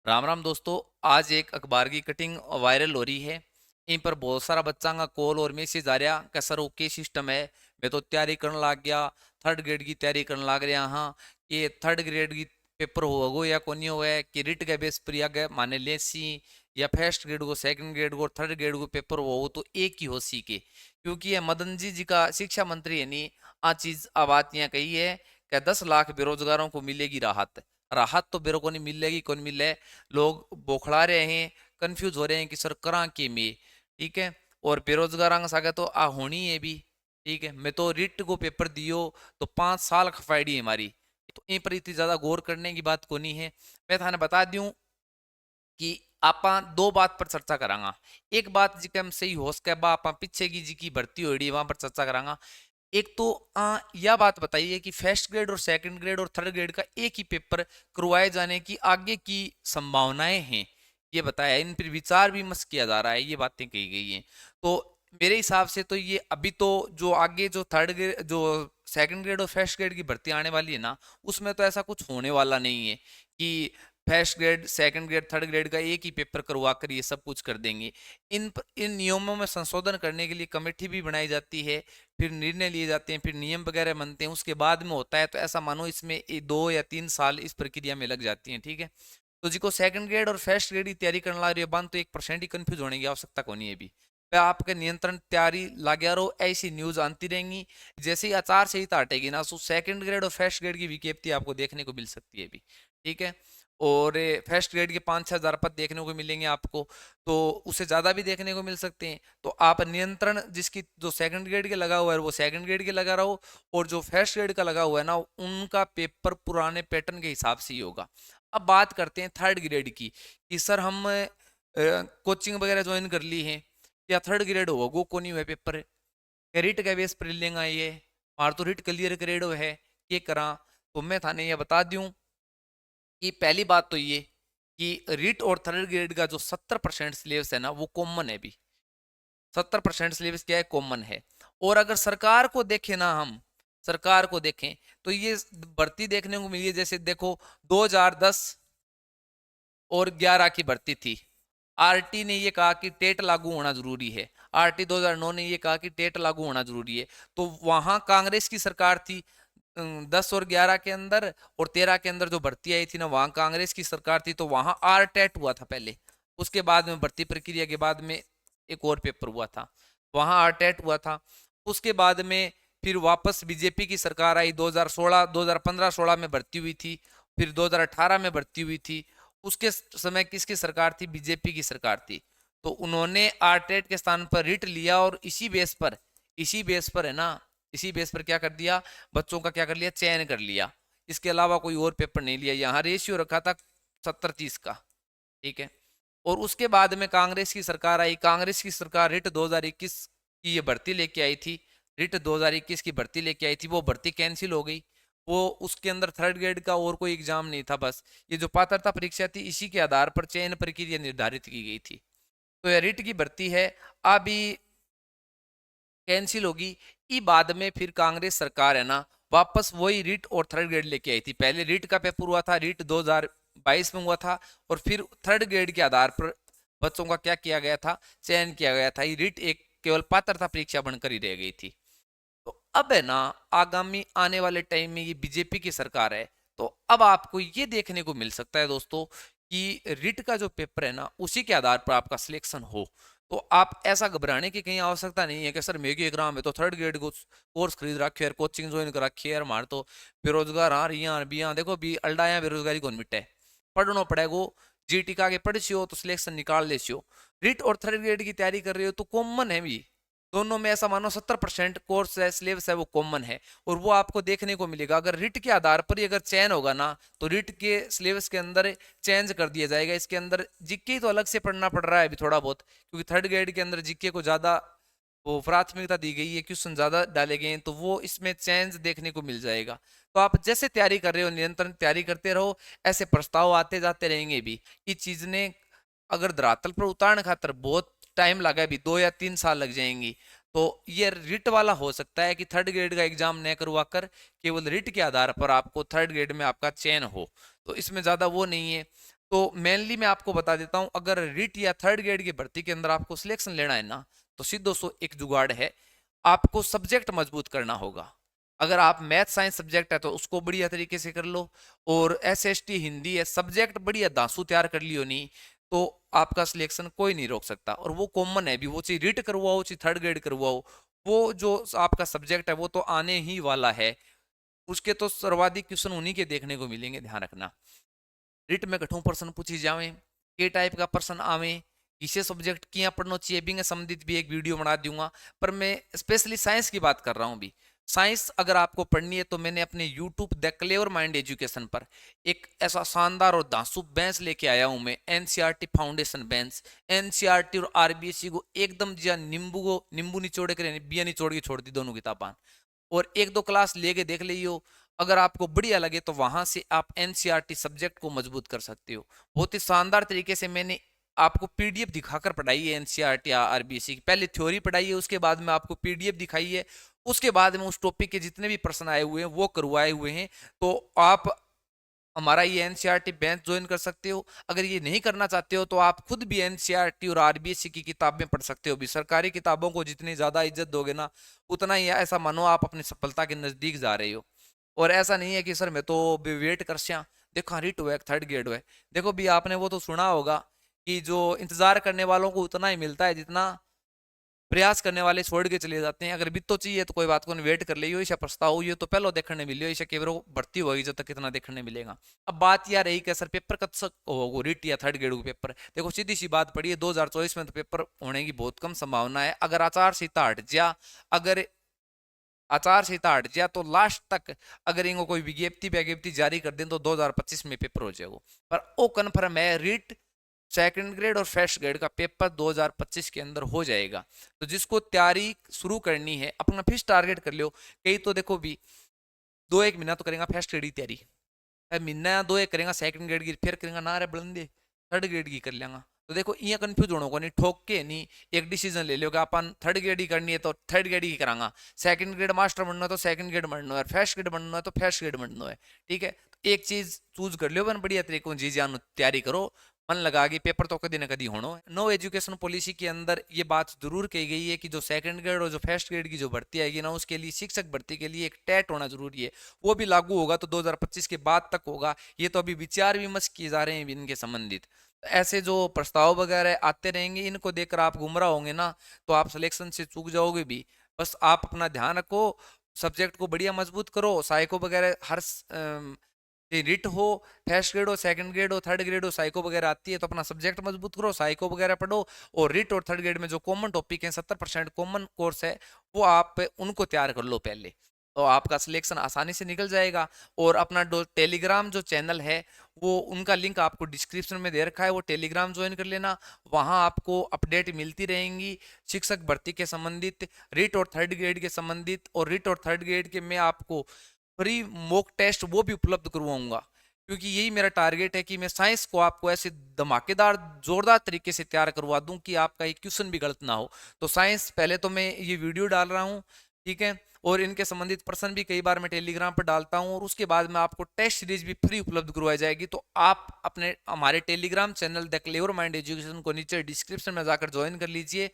राम राम दोस्तों। आज एक अखबार की कटिंग वायरल हो रही है। इन पर बहुत सारा बच्चा का कॉल और मैसेज आ रहा कि सर ओके सिस्टम है। मैं तो तैयारी करने लग गया, थर्ड ग्रेड की तैयारी करने लग रहा हाँ। ये थर्ड ग्रेड की पेपर होगा या कौन हो है कि रिट के बेस पर या माने ले सी या फर्स्ट ग्रेड को सेकंड ग्रेड को और थर्ड ग्रेड को पेपर हो तो एक ही हो सी के, क्योंकि ये मदन जी का शिक्षा मंत्री है नहीं। आ चीज आ बात यहाँ कही है कि 10 लाख बेरोजगारों को मिलेगी राहत। राहत तो बेरो को नहीं मिलेगी, कौन मिले। लोग बौखला रहे हैं, कंफ्यूज हो रहे हैं कि सर करा के में। ठीक है। और बेरोजगार सागे तो आ होनी है भी। ठीक है। मैं तो रिट को पेपर दियो तो 5 साल खफाइडी है हमारी। तो इन पर इतनी ज्यादा गौर करने की बात को नहीं है। मैं थाने बता दूं कि आपा दो बात पर चर्चा करांगा। एक बात जी हम सही हो सके बा आपा पीछे की जी की भर्ती हो रही वहां पर चर्चा करांगा। एक तो यह बात बताइए कि फर्स्ट ग्रेड और सेकंड ग्रेड और थर्ड ग्रेड का एक ही पेपर करवाए जाने की आगे की संभावनाएं हैं, ये बताया। इन पर विचार विमर्श किया जा रहा है, ये बातें कही गई हैं। तो मेरे हिसाब से तो ये अभी तो जो आगे जो थर्ड ग्रेड जो सेकंड ग्रेड और फर्स्ट ग्रेड की भर्ती आने वाली है ना, उसमें तो ऐसा कुछ होने वाला नहीं है कि first grade second grade third grade का एक ही पेपर करवा कर ये सब कुछ कर देंगे। इन नियमों में संशोधन करने के लिए कमेटी भी बनाई जाती है, फिर निर्णय लिए जाते हैं, फिर नियम वगैरह बनते हैं, उसके बाद में होता है। तो ऐसा मानो इसमें 2 या 3 साल इस प्रक्रिया में लग जाती हैं। ठीक है। तो जी को सेकंड ग्रेड और फर्स्ट ग्रेड की तैयारी करने लग रही है बन तो 1% ही कंफ्यूज होने की आवश्यकता को नहीं है अभी। पे आपके नियंत्रण तैयारी लाग्या रहो, ऐसी न्यूज आती रहेंगी। जैसे ही आचार संहिता हटेगी ना, तो सेकंड ग्रेड और फर्स्ट ग्रेड की विज्ञप्ति आपको देखने को मिल सकती है अभी। ठीक है। और फर्स्ट ग्रेड के 5-6 हजार पद देखने को मिलेंगे आपको, तो उससे ज्यादा भी देखने को मिल सकते हैं। तो आप नियंत्रण जिसकी जो सेकंड ग्रेड के लगा हुआ है वो सेकंड ग्रेड के लगा रहो, और जो फर्स्ट ग्रेड का लगा हुआ है ना उनका पेपर पुराने पैटर्न के हिसाब से ही होगा। अब बात करते हैं थर्ड ग्रेड की कि सर हम कोचिंग वगैरह ज्वाइन कर ली है, या थर्ड ग्रेड होगा वो को नहीं हुआ पेपर, रिट का बेस पर लेंगे ये। मार तो रिट क्लियर ग्रेड है, ये करा। तो मैं थाने ये बता दूं कि पहली बात तो ये कि रिट और थर्ड ग्रेड का जो 70% सिलेबस है ना वो कॉमन है भी। 70% सिलेबस क्या है, कॉमन है। और अगर सरकार को देखें ना, हम सरकार को देखें तो ये भर्ती देखने को मिली है। जैसे देखो 2010 और 11 की भर्ती थी। आरटी ने ये कहा कि टेट लागू होना जरूरी है। आरटी 2009 ने ये कहा कि टेट लागू होना जरूरी है। तो वहां कांग्रेस की सरकार थी 10 और 11 के अंदर, और 13 के अंदर जो भर्ती आई थी ना वहां कांग्रेस की सरकार थी। तो वहां आर टेट हुआ था पहले, उसके बाद में भर्ती प्रक्रिया के बाद में एक और पेपर हुआ था, वहां आर टेट हुआ था। उसके बाद में फिर वापस बीजेपी की सरकार आई 2016 2015-16 में भर्ती हुई थी। फिर 2018 में भर्ती हुई थी। उसके समय किसकी सरकार थी, बीजेपी की सरकार थी। तो उन्होंने आरटेट के स्थान पर रिट लिया, और इसी बेस पर है ना, इसी बेस पर क्या कर दिया, बच्चों का क्या कर लिया, चयन कर लिया। इसके अलावा कोई और पेपर नहीं लिया। यहाँ रेशियो रखा था 70-30 का। ठीक है। और उसके बाद में कांग्रेस की सरकार आई। कांग्रेस की सरकार रिट 2021 की ये भर्ती लेके आई थी। रिट 2021 की भर्ती लेके आई थी, वो भर्ती कैंसिल हो गई। वो उसके अंदर थर्ड ग्रेड का और कोई एग्जाम नहीं था, बस ये जो पात्रता परीक्षा थी इसी के आधार पर चयन प्रक्रिया निर्धारित की गई थी। तो यह रिट की भर्ती है, अभी कैंसिल होगी। ई बाद में फिर कांग्रेस सरकार है ना वापस वही रिट और थर्ड ग्रेड लेके आई थी। पहले रिट का पेपर हुआ था, रिट 2022 में हुआ था, और फिर थर्ड ग्रेड के आधार पर बच्चों का क्या किया गया था, चयन किया गया था। ये रिट एक केवल पात्रता परीक्षा बनकर ही रह गई थी। तो अब है ना, आगामी आने वाले टाइम में ये बीजेपी की सरकार है, तो अब आपको ये देखने को मिल सकता है दोस्तों कि रिट का जो पेपर है ना उसी के आधार पर आपका सिलेक्शन हो। तो आप ऐसा घबराने की कहीं आवश्यकता नहीं है कि सर मेरे एग्जाम है तो थर्ड ग्रेड को कोर्स खरीद रखे यार, कोचिंग ज्वाइन कर रखी है यार, हमारे तो बेरोजगार हाँ यहाँ भी यहाँ देखो भी अल्डाया बेरोजगारी कौन मिटे, पढ़ना पड़ेगा। जीटी का आगे पढ़ हो तो सिलेक्शन निकाल ले। रिट और थर्ड ग्रेड की तैयारी कर रहे हो तो कॉमन है भी, दोनों में ऐसा मानो 70% कोर्स है, सिलेबस है वो कॉमन है। और वो आपको देखने को मिलेगा। अगर रिट के आधार पर ही अगर चयन होगा ना, तो रिट के सिलेबस के अंदर चेंज कर दिया जाएगा। इसके अंदर जीके तो अलग से पढ़ना पड़ रहा है अभी थोड़ा बहुत, क्योंकि थर्ड ग्रेड के अंदर जीके को ज्यादा वो प्राथमिकता दी गई है, क्वेश्चन ज्यादा डाले गए हैं, तो वो इसमें चेंज देखने को मिल जाएगा। तो आप जैसे तैयारी कर रहे हो निरंतर तैयारी करते रहो, ऐसे प्रस्ताव आते जाते रहेंगे भी। इस चीज ने अगर धरातल पर उतारने खातर बहुत टाइम लगा, भी 2 या 3 साल लग जाएंगी। तो ये रिट वाला हो सकता है कि थर्ड ग्रेड का एग्जाम न करवा कर केवल रिट के आधार पर आपको थर्ड ग्रेड में आपका चयन हो। तो इसमें ज्यादा वो नहीं है। तो मेनली मैं आपको बता देता हूं, अगर रिट या थर्ड ग्रेड की भर्ती के अंदर आपको सिलेक्शन लेना है ना, तो सीधो सो एक जुगाड़ है, आपको सब्जेक्ट मजबूत करना होगा। अगर आप मैथ साइंस सब्जेक्ट है तो उसको बढ़िया तरीके से कर लो, और एसएसटी हिंदी है सब्जेक्ट बढ़िया दांसू तैयार कर लियो नहीं, तो आपका सिलेक्शन कोई नहीं रोक सकता। और वो कॉमन है भी, वो चाहे रिट करवाओ चाहे थर्ड ग्रेड करवाओ, वो जो आपका सब्जेक्ट है वो तो आने ही वाला है। उसके तो सर्वाधिक क्वेश्चन उन्हीं के देखने को मिलेंगे, ध्यान रखना। रिट में कठों प्रश्न पूछी जावे, के टाइप का प्रश्न आवे, किसे सब्जेक्ट किया पढ़ना चाहिए भी संबंधित भी एक वीडियो बना दूंगा। पर मैं स्पेशली साइंस की बात कर रहा हूँ भी। साइंस अगर आपको पढ़नी है तो मैंने अपने YouTube the clever mind education पर एक ऐसा शानदार और दांसू बेंच लेके आया हूं मैं, एनसीईआरटी फाउंडेशन बेंच। एनसीईआरटी और आरबीएससी को एकदम जिया नींबू निचोड़ कर बिया निचोड़ के छोड़ दी दोनों किताबा, और एक दो क्लास लेके देख लियो। अगर आपको बढ़िया लगे तो वहां से आप एनसीईआरटी सब्जेक्ट को मजबूत कर सकते हो। बहुत ही शानदार तरीके से मैंने आपको पीडीएफ दिखाकर पढ़ाई है एनसीईआरटी आरबीएससी की। पहले थ्योरी पढ़ाई है, उसके बाद में आपको पीडीएफ दिखाई है, उसके बाद में उस टॉपिक के जितने भी प्रश्न आए हुए हैं वो करवाए हुए हैं। तो आप हमारा ये एनसीईआरटी बैच ज्वाइन कर सकते हो। अगर ये नहीं करना चाहते हो तो आप खुद भी एनसीईआरटी और आरबीएससी की किताबें पढ़ सकते हो भी। सरकारी किताबों को जितनी ज्यादा इज्जत दोगे ना, उतना ही ऐसा मानो आप अपनी सफलता के नजदीक जा रहे हो। और ऐसा नहीं है कि सर मैं तो वेट कर श्या, देखो रिट हुआ थर्ड ग्रेड हुआ। देखो भी आपने वो तो सुना होगा कि जो इंतजार करने वालों को उतना ही मिलता है जितना प्रयास करने वाले छोड़ के चले जाते हैं। अगर बित्तो चाहिए तो कोई बात को वेट कर लियो, इसे पछताओ ये तो पहले देखने मिलियो, इसे केवल भर्ती होगी जब तक कितना देखने मिलेगा। अब बात यार रही कि सर पेपर कब तक होगा रिट या थर्ड ग्रेड पेपर। देखो सीधी सी बात पड़ी है, 2024 में तो पेपर होने की बहुत कम संभावना है। अगर आचार संहिता हट जा, अगर आचार संहिता हट जाए तो लास्ट तक अगर इनको कोई विज्ञप्ति विज्ञप्ति जारी कर दें तो 2025 में पेपर हो जाएगा। पर वो कन्फर्म है, रीट सेकंड ग्रेड और फर्स्ट ग्रेड का पेपर 2025 के अंदर हो जाएगा। तो जिसको तैयारी शुरू करनी है अपना फिक्स टारगेट कर लियो। कई तो देखो भी 2 एक महीना तो करेगा फर्स्ट ग्रेड की तैयारी, महीना 2 एक करेगा सेकंड ग्रेड की, फिर करेगा ना रे बुलंदे थर्ड ग्रेड की कर लेंगा। तो देखो ये कंफ्यूज होने को नहीं, ठोक के नहीं एक डिसीजन ले लो कि अपन थर्ड ग्रेड ही करनी है तो थर्ड ग्रेड ही करांगा, सेकंड ग्रेड मास्टर बनना है तो सेकंड ग्रेड बनना है, फर्स्ट ग्रेड बनना है तो फर्स्ट ग्रेड बनना है। ठीक है, तो एक चीज चूज कर लो, बढ़िया तरीके जी जान तैयारी करो, मन लगा कि पेपर तो कभी ना कभी होना है। नो एजुकेशन पॉलिसी के अंदर ये बात जरूर कही गई है कि जो सेकंड ग्रेड और जो फर्स्ट ग्रेड की जो भर्ती आएगी ना, उसके लिए शिक्षक भर्ती के लिए एक टेट होना जरूरी है। वो भी लागू होगा तो 2025 के बाद तक होगा। ये तो अभी विचार विमर्श किए जा रहे हैं इनके संबंधित। ऐसे जो प्रस्ताव वगैरह आते रहेंगे इनको देखकर आप गुमराह होंगे ना, तो आप सिलेक्शन से चूक जाओगे भी। बस आप अपना ध्यान रखो, सब्जेक्ट को बढ़िया मजबूत करो, साइको वगैरह हर रिट हो, फर्स्ट ग्रेड हो, सेकंड ग्रेड हो, थर्ड ग्रेड हो, साइको वगैरह आती है तो अपना सब्जेक्ट मजबूत करो, साइको वगैरह पढ़ो। और रिट और थर्ड ग्रेड में जो कॉमन टॉपिक है 70% कॉमन कोर्स है, वो आप उनको तैयार कर लो पहले, तो आपका सिलेक्शन आसानी से निकल जाएगा। और अपना टेलीग्राम जो चैनल है वो उनका लिंक आपको डिस्क्रिप्शन में दे रखा है, वो टेलीग्राम ज्वाइन कर लेना। वहां आपको अपडेट मिलती रहेंगी शिक्षक भर्ती के संबंधित, रिट और थर्ड ग्रेड के संबंधित। और रिट और थर्ड ग्रेड के मैं आपको फ्री मॉक टेस्ट वो भी उपलब्ध करवाऊंगा, क्योंकि यही मेरा टारगेट है कि मैं साइंस को आपको ऐसे धमाकेदार जोरदार तरीके से तैयार करवा दूं कि आपका एक क्वेश्चन भी गलत ना हो। तो साइंस पहले तो मैं ये वीडियो डाल रहा हूँ, ठीक है, और इनके संबंधित प्रश्न भी कई बार मैं टेलीग्राम पर डालता हूँ, और उसके बाद में आपको टेस्ट सीरीज भी फ्री उपलब्ध करवाई जाएगी। तो आप अपने हमारे Telegram channel the clever mind education को नीचे डिस्क्रिप्शन में जाकर ज्वाइन कर लीजिए,